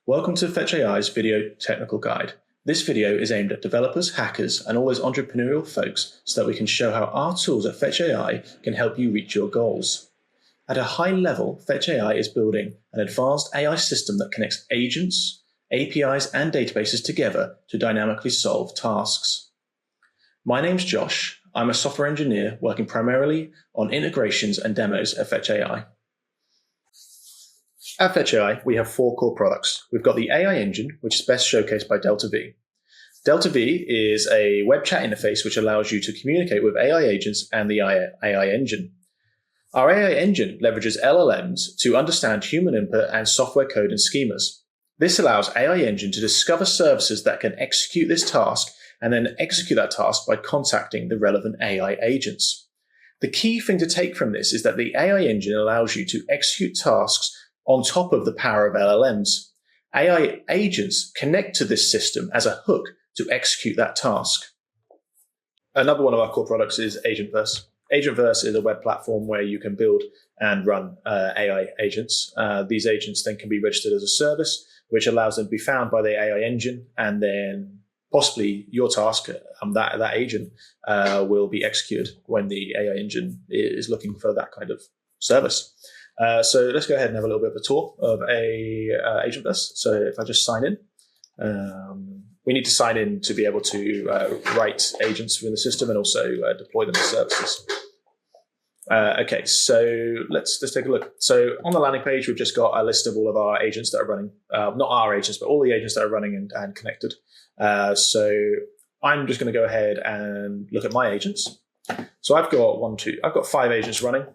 Welcome to Fetch.ai's video technical guide. This video is aimed at developers, hackers, and all those entrepreneurial folks so that we can show how our tools at Fetch.ai can help you reach your goals. At a high level, Fetch.ai is building an advanced AI system that connects agents, APIs, and databases together to dynamically solve tasks. My name's Josh. I'm a software engineer working primarily on integrations and demos at Fetch.ai. At Fetch.ai, we have four core products. We've got the AI engine, which is best showcased by DeltaV. DeltaV is a web chat interface which allows you to communicate with AI agents and the AI engine. Our AI engine leverages LLMs to understand human input and software code and schemas. This allows AI engine to discover services that can execute this task and then execute that task by contacting the relevant AI agents. The key thing to take from this is that the AI engine allows you to execute tasks on top of the power of LLMs. AI agents connect to this system as a hook to execute that task. Another one of our core products is Agentverse. Agentverse is a web platform where you can build and run AI agents. These agents then can be registered as a service, which allows them to be found by the AI engine, and then possibly your task, that agent, will be executed when the AI engine is looking for that kind of service. So let's go ahead and have a little bit of a tour of Agentverse. So if I just sign in, we need to sign in to be able to write agents within the system and also deploy them as services. Okay, so let's take a look. So on the landing page, we've just got a list of all of our agents that are running, not our agents, but all the agents that are running and connected. So I'm just going to go ahead and look at my agents. So I've got 5 agents running.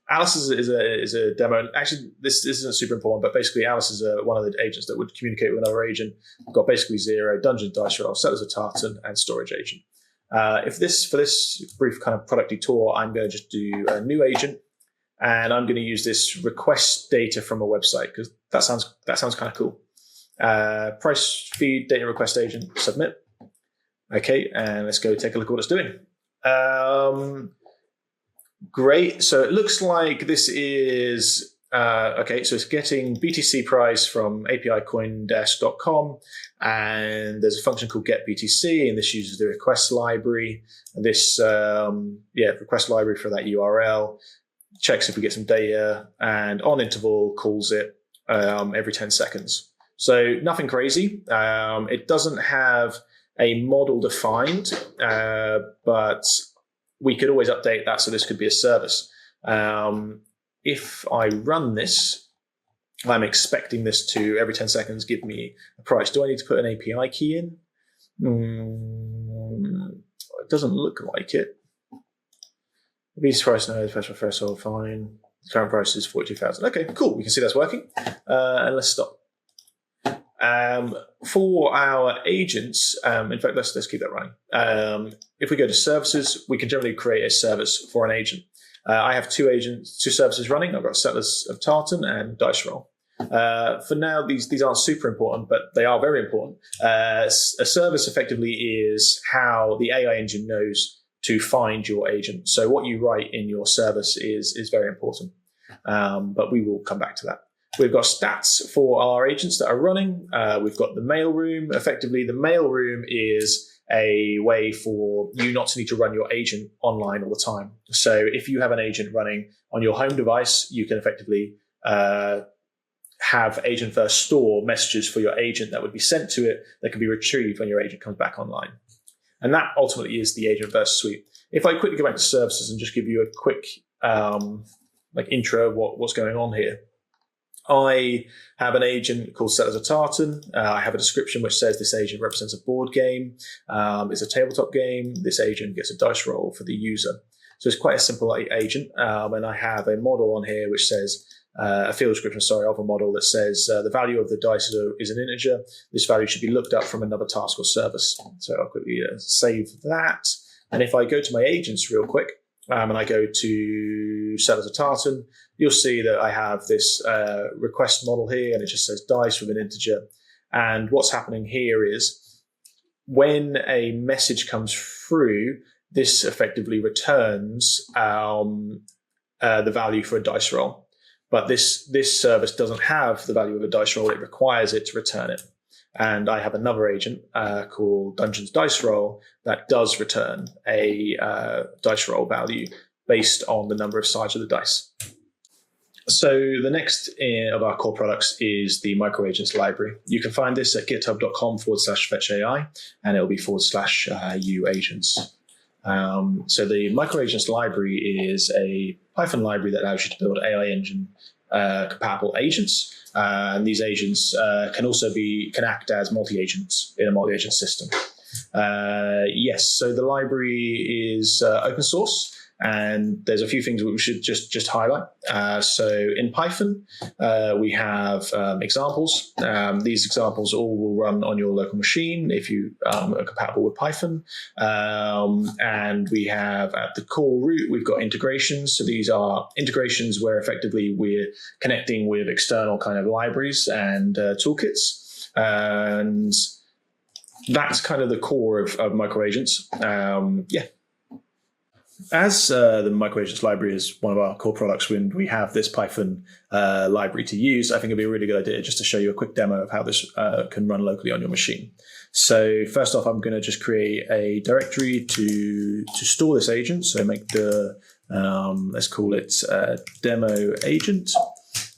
Alice is a demo. Actually, this isn't super important, but basically Alice is one of the agents that would communicate with another agent. We've got basically 0, dungeon dice roll, settlers of tartan, and storage agent. For this brief kind of producty tour, I'm going to just do a new agent, and I'm going to use this request data from a website because that sounds kind of cool. Price feed data request agent, submit. Okay, and let's go take a look at what it's doing. Great. So it looks like this is okay. So it's getting BTC price from APICoindesk.com, and there's a function called getBTC, and this uses the request library. This request library for that URL checks if we get some data, and on interval calls it every 10 seconds. So nothing crazy. It doesn't have a model defined, but we could always update that, so this could be a service. If I run this, I'm expecting this to, every 10 seconds, give me a price. Do I need to put an API key in? It doesn't look like it. The BTC price, no, the special threshold, fine. The current price is 42,000. Okay, cool. We can see that's working. And let's stop. For our agents, in fact, let's keep that running. If we go to services, we can generally create a service for an agent. I have 2 services running. I've got settlers of tartan and dice roll. For now, these aren't super important, but they are very important. A service effectively is how the AI engine knows to find your agent. So what you write in your service is very important, but we will come back to that. We've got stats for our agents that are running. We've got the mailroom. Effectively, the mailroom is a way for you not to need to run your agent online all the time. So if you have an agent running on your home device, you can effectively have Agentverse store messages for your agent that would be sent to it that can be retrieved when your agent comes back online. And that ultimately is the Agentverse suite. If I quickly go back to services and just give you a quick intro of what's going on here. I have an agent called Settlers of Tartan. I have a description which says this agent represents a board game. It's a tabletop game. This agent gets a dice roll for the user. So it's quite a simple agent. And I have a model on here which says, a field description, of a model that says the value of the dice is an integer. This value should be looked up from another task or service. So I'll quickly save that. And if I go to my agents real quick, and I go to Settlers of Tartan, you'll see that I have this request model here, and it just says dice with an integer. And what's happening here is when a message comes through, this effectively returns the value for a dice roll. But this service doesn't have the value of a dice roll. It requires it to return it. And I have another agent called Dungeons Dice Roll that does return a dice roll value based on the number of sides of the dice. So the next of our core products is the microagents library. You can find this at github.com/Fetch.ai, and it'll be /uagents. So the microagents library is a Python library that allows you to build AI engine compatible agents. And these agents can act as multi-agents in a multi-agent system. Yes, so the library is open source. And there's a few things we should just highlight. So in Python, we have examples. These examples all will run on your local machine if you are compatible with Python. And we have at the core root, we've got integrations. So these are integrations where effectively we're connecting with external kind of libraries and toolkits. And that's kind of the core of microagents. Yeah. As the microagents library is one of our core products, when we have this Python library to use, I think it'd be a really good idea just to show you a quick demo of how this can run locally on your machine. So first off, I'm going to just create a directory to store this agent. So make the, let's call it demo agent.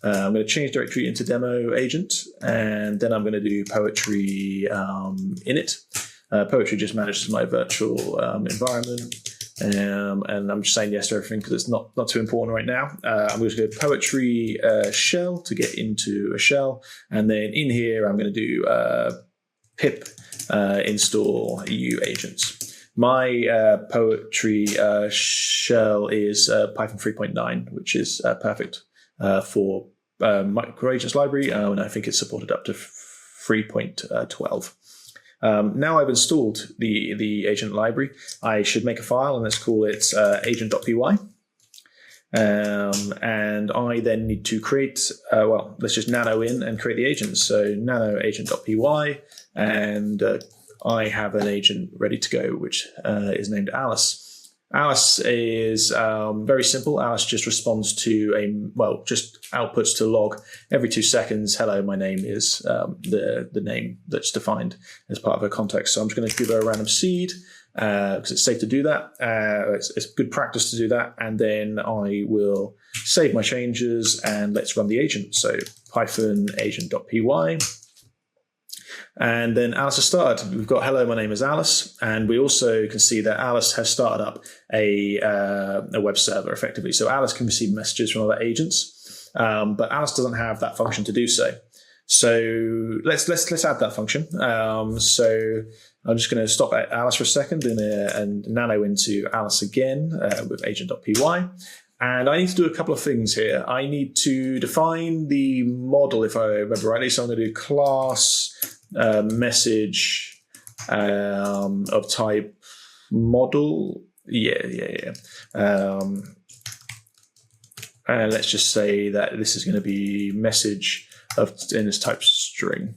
I'm going to change directory into demo agent, and then I'm going to do poetry init. Poetry just manages my virtual environment. And I'm just saying yes to everything because it's not too important right now. I'm going to go poetry shell to get into a shell. And then in here, I'm going to do pip install uagents. My poetry shell is Python 3.9, which is perfect for microagents library. And I think it's supported up to 3.12. Now I've installed the agent library, I should make a file, and let's call it agent.py. And I then need to create, let's just nano in and create the agent. So nano agent.py, and I have an agent ready to go, which is named Alice. Alice is very simple. Alice just responds to just outputs to log every 2 seconds. Hello, my name is the name that's defined as part of her context. So I'm just going to give her a random seed because it's safe to do that. It's good practice to do that. And then I will save my changes and let's run the agent. So Python agent.py. And then Alice has started. We've got hello, my name is Alice. And we also can see that Alice has started up a web server effectively. So Alice can receive messages from other agents, but Alice doesn't have that function to do so. So let's add that function. So I'm just going to stop at Alice for a second and nano into Alice again with agent.py. And I need to do a couple of things here. I need to define the model, if I remember rightly. So I'm going to do class message of type model. Yeah. And let's just say that this is going to be message in this type string.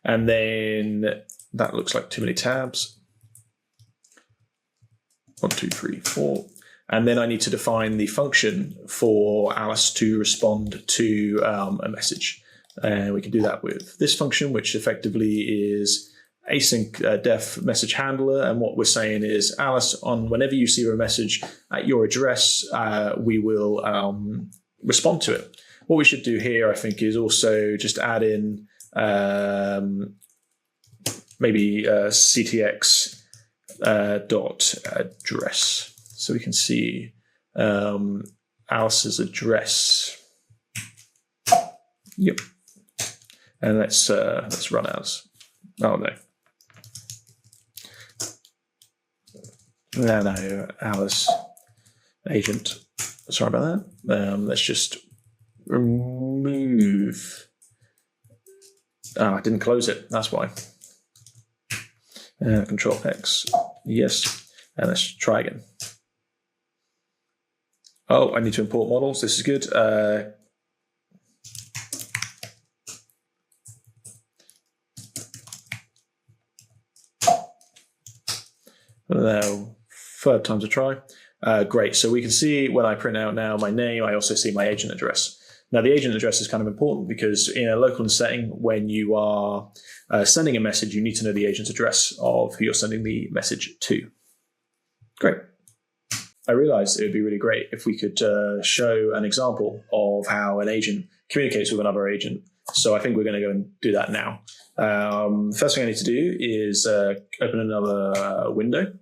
And then that looks like too many tabs. 1, 2, 3, 4. And then I need to define the function for Alice to respond to a message. And we can do that with this function, which effectively is async def message handler. And what we're saying is, Alice, whenever you see a message at your address, we will respond to it. What we should do here, I think, is also just add in maybe ctx dot address. So we can see Alice's address. Yep. And let's run Alice. Oh no. No, Alice agent. Sorry about that. Let's just remove. Oh, I didn't close it. That's why. Control X. Yes. And let's try again. Oh, I need to import models. This is good. Now, third time's a try. Great. So we can see when I print out now my name, I also see my agent address. Now, the agent address is kind of important because in a local setting, when you are sending a message, you need to know the agent's address of who you're sending the message to. Great. I realized it would be really great if we could show an example of how an agent communicates with another agent. So I think we're going to go and do that now. The first thing I need to do is open another window.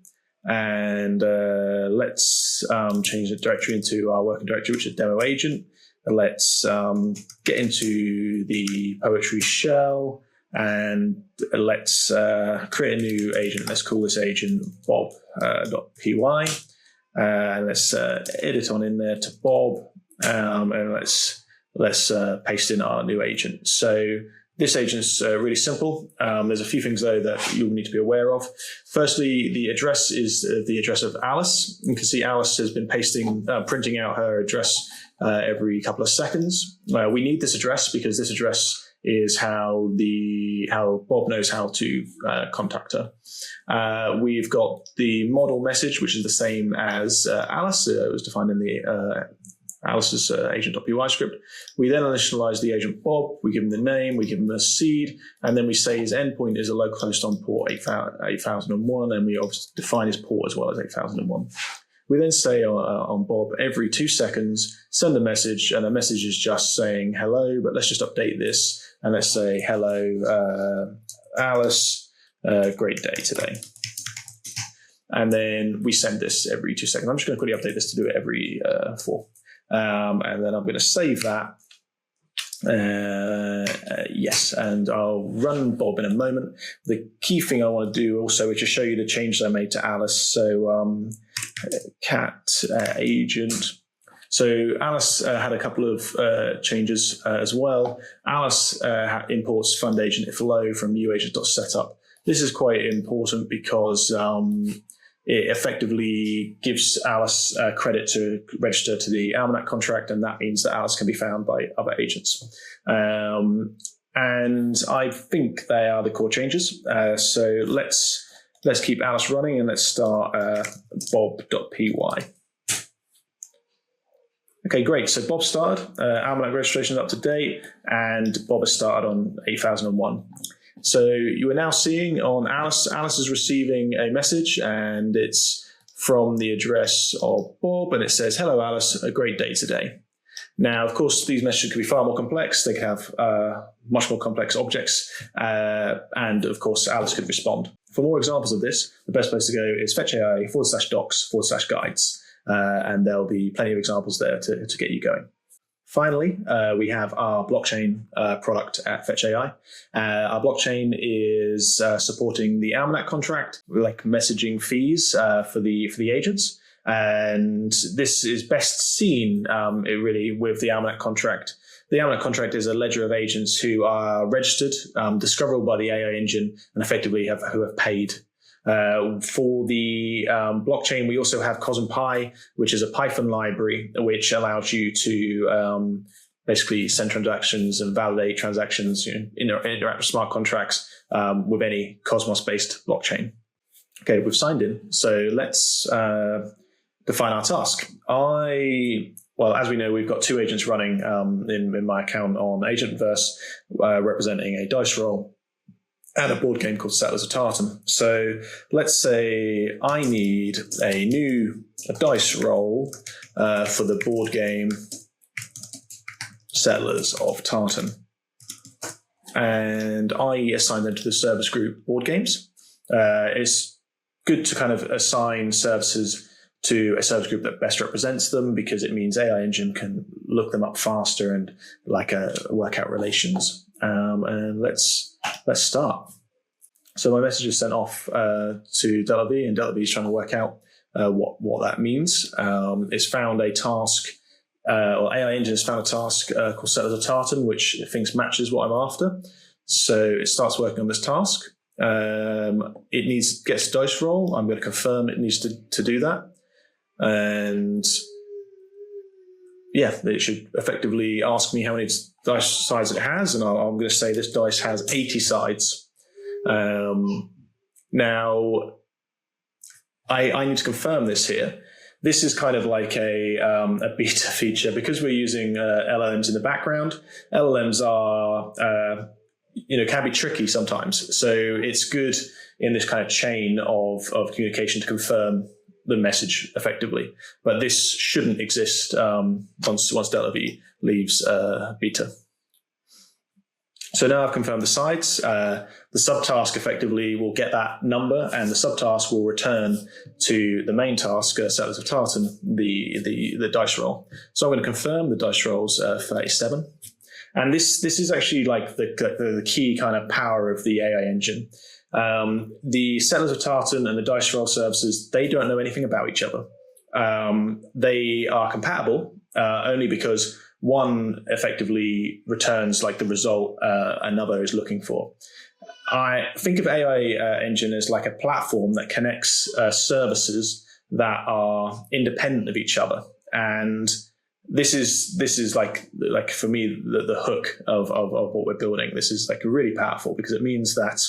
And let's change the directory into our working directory, which is demo agent. Let's get into the poetry shell and let's create a new agent. Let's call this agent bob.py. And let's edit on in there to Bob, and let's paste in our new agent. So this agent's really simple. There's a few things though that you'll need to be aware of. Firstly, the address is the address of Alice. You can see Alice has been printing out her address every couple of seconds. We need this address because this address is how Bob knows how to contact her. We've got the model message, which is the same as Alice. It was defined in the Alice's agent.py script. We then initialize the agent Bob. We give him the name, we give him a seed, and then we say his endpoint is a localhost on port 8001, and we obviously define his port as well as 8001. We then say on Bob every 2 seconds, send a message, and the message is just saying hello, but let's just update this, and let's say hello, Alice, great day today. And then we send this every 2 seconds. I'm just going to quickly update this to do it every 4. And then I'm going to save that. Yes, and I'll run Bob in a moment. The key thing I want to do also is to show you the changes I made to Alice. So cat agent. So Alice had a couple of changes as well. Alice imports fund agent if low from uagent.setup. This is quite important because it effectively gives Alice credit to register to the Almanac contract, and that means that Alice can be found by other agents. And I think they are the core changes. So let's keep Alice running and let's start bob.py. Okay, great. So Bob started, Almanac registration is up to date, and Bob has started on 8001. So you are now seeing on Alice is receiving a message, and it's from the address of Bob, and it says, hello, Alice, a great day today. Now, of course, these messages could be far more complex. They could have much more complex objects, and of course, Alice could respond. For more examples of this, the best place to go is Fetch.ai /docs/guides, and there'll be plenty of examples there to get you going. Finally, we have our blockchain product at Fetch.ai. Our blockchain is supporting the Almanac contract, like messaging fees for the agents. And this is best seen really with the Almanac contract. The Almanac contract is a ledger of agents who are registered, discoverable by the AI engine, and effectively who have paid. For the blockchain, we also have CosmPy, which is a Python library which allows you to basically send transactions and validate transactions, interact with smart contracts with any Cosmos-based blockchain. Okay, we've signed in, so let's define our task. Well, as we know, we've got 2 agents running in my account on Agentverse, representing a dice roll and a board game called Settlers of Tartan. So let's say I need a dice roll for the board game Settlers of Tartan. And I assign them to the service group board games. It's good to kind of assign services to a service group that best represents them, because it means AI engine can look them up faster and work out relations. And let's start. So my message is sent off to DeltaV, and DeltaV is trying to work out what that means. It's found a task, or AI engine has found a task called Settlers of Tartan, which it thinks matches what I'm after. So it starts working on this task. It gets a dice roll. I'm going to confirm it needs to do that. And yeah, it should effectively ask me how many dice sides it has, and I'm going to say this dice has 80 sides. Now, I need to confirm this here. this is kind of like a beta feature because we're using LLMs in the background. LLMs are can be tricky sometimes, so it's good in this kind of chain of communication to confirm the message effectively. But this shouldn't exist once DeltaV leaves beta. So now I've confirmed the sides. The subtask effectively will get that number, and the subtask will return to the main task, Settlers of Tartan, the dice roll. So I'm going to confirm the dice roll's 37. And this is actually like the key kind of power of the AI engine. The Settlers of Tartan and the dice roll services, they don't know anything about each other. They are compatible only because one effectively returns like the result another is looking for. I think of AI engine as like a platform that connects services that are independent of each other, and this is like for me the hook of what we're building. This is like really powerful because it means that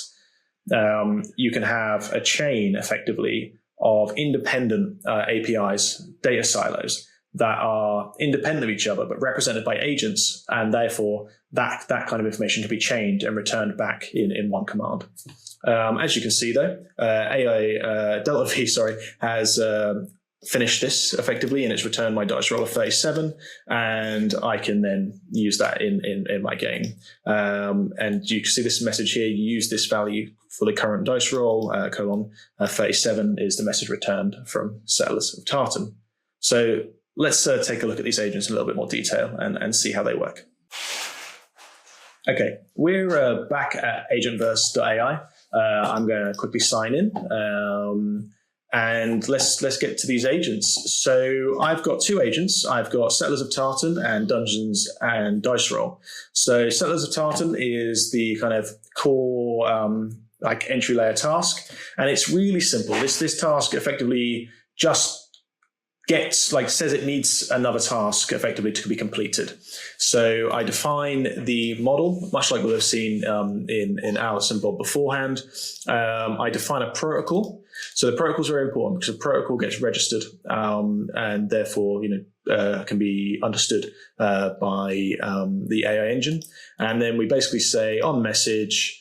you can have a chain effectively of independent APIs, data silos that are independent of each other but represented by agents, and therefore that kind of information can be chained and returned back in one command. As you can see though, DeltaV has finished this effectively, and it's returned my dice roll of 37, and I can then use that in my game. And you can see this message here, you use this value for the current dice roll, 37 is the message returned from Settlers of Tartan. So let's take a look at these agents in a little bit more detail and see how they work. Okay, we're back at Agentverse.ai. I'm going to quickly sign in. And let's get to these agents. So I've got two agents. I've got Settlers of Tartan and Dungeons and Dice Roll. So Settlers of Tartan is the kind of core like entry layer task, and it's really simple. This task effectively just says it needs another task effectively to be completed. So I define the model, much like we'll have seen in Alice and Bob beforehand. I define a protocol. So the protocol is very important because the protocol gets registered and therefore can be understood by the AI engine. And then we basically say on message,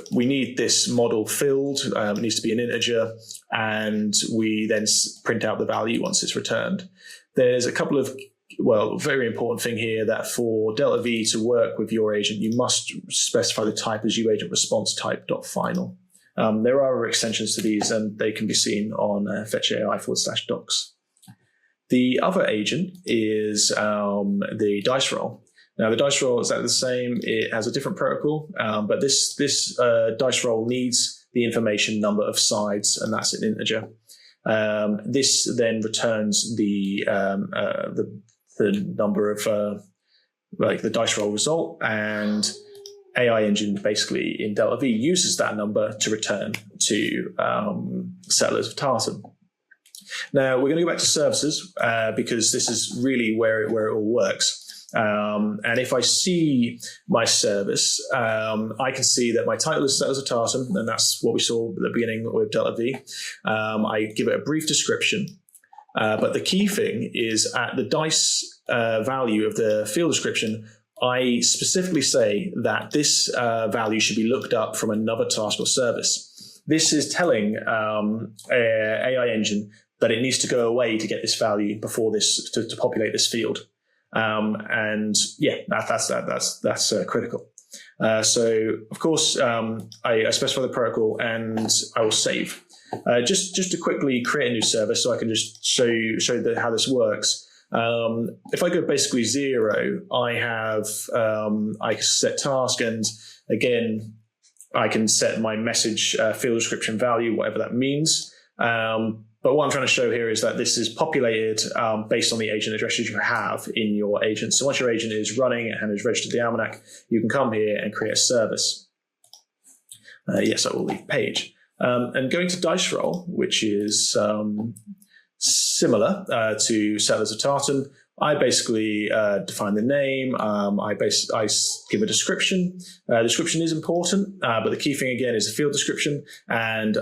we need this model filled, it needs to be an integer, and we then print out the value once it's returned. There's a couple of, very important thing here that for DeltaV to work with your agent, you must specify the type as uagent response type.final. There are other extensions to these, and they can be seen on Fetch.ai/docs. The other agent is the dice roll. Now, the dice roll is exactly the same. It has a different protocol, but this dice roll needs the information number of sides, and that's an integer. This then returns the number of the dice roll result, and AI engine basically in DeltaV uses that number to return to Settlers of Tartan. Now, we're going to go back to services because this is really where it all works. And if I see my service, I can see that my title is Settlers of Tartan, and that's what we saw at the beginning with DeltaV. I give it a brief description, but the key thing is at the dice value of the field description, I specifically say that this value should be looked up from another task or service. This is telling AI engine that it needs to go away to get this value before this to populate this field. And yeah, that's critical. So of course, I specify the protocol and I will save. Just to quickly create a new service, so I can just show how this works. If I go basically 0, I have I set task, and again I can set my message field description value, whatever that means. But what I'm trying to show here is that this is populated based on the agent addresses you have in your agent. So once your agent is running and has registered the almanac, you can come here and create a service. Yes, I will leave page. And going to dice roll, which is similar to Settlers of Tartan, I basically define the name. I give a description. Description is important, but the key thing again is the field description. And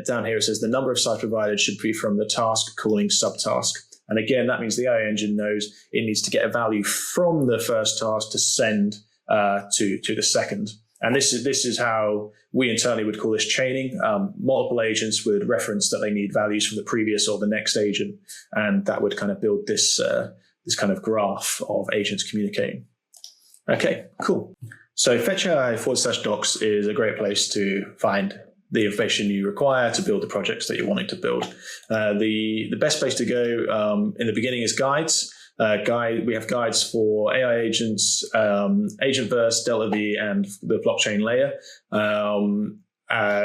down here it says the number of sites provided should be from the task calling subtask. And again, that means the AI engine knows it needs to get a value from the first task to send to the second. And this is how we internally would call this chaining. Multiple agents would reference that they need values from the previous or the next agent, and that would kind of build this kind of graph of agents communicating. Okay, cool. So Fetch.ai/docs is a great place to find the information you require to build the projects that you're wanting to build. The best place to go in the beginning is guides. We have guides for AI agents, Agentverse, DeltaV, and the blockchain layer.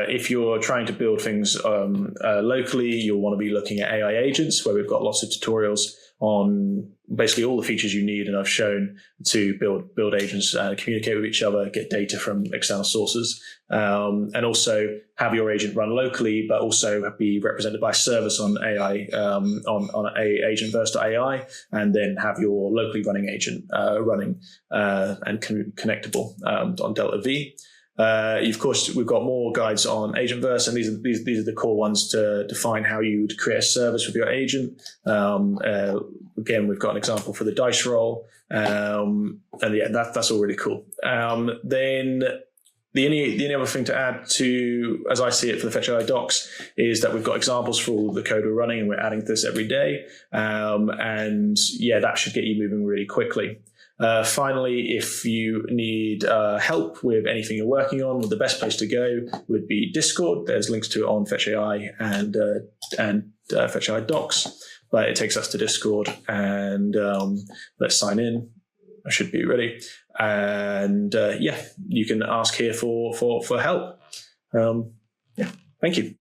If you're trying to build things locally, you'll want to be looking at AI agents, where we've got lots of tutorials on basically all the features you need, and I've shown to build agents, communicate with each other, get data from external sources, and also have your agent run locally, but also be represented by a service on AI on Agentverse.ai, and then have your locally running agent running and connectable on DeltaV. Of course, we've got more guides on Agentverse, and these are the core ones to define how you would create a service with your agent. Again, we've got an example for the dice roll, and yeah, that's all really cool. Then the only other thing to add to, as I see it for the Fetch.ai docs, is that we've got examples for all the code we're running, and we're adding this every day. And yeah, that should get you moving really quickly. Finally, if you need help with anything you're working on, well, the best place to go would be Discord. There's links to it on Fetch.ai and Fetch.ai docs, but it takes us to Discord, and let's sign in. I should be ready. And yeah, you can ask here for help. Yeah, thank you.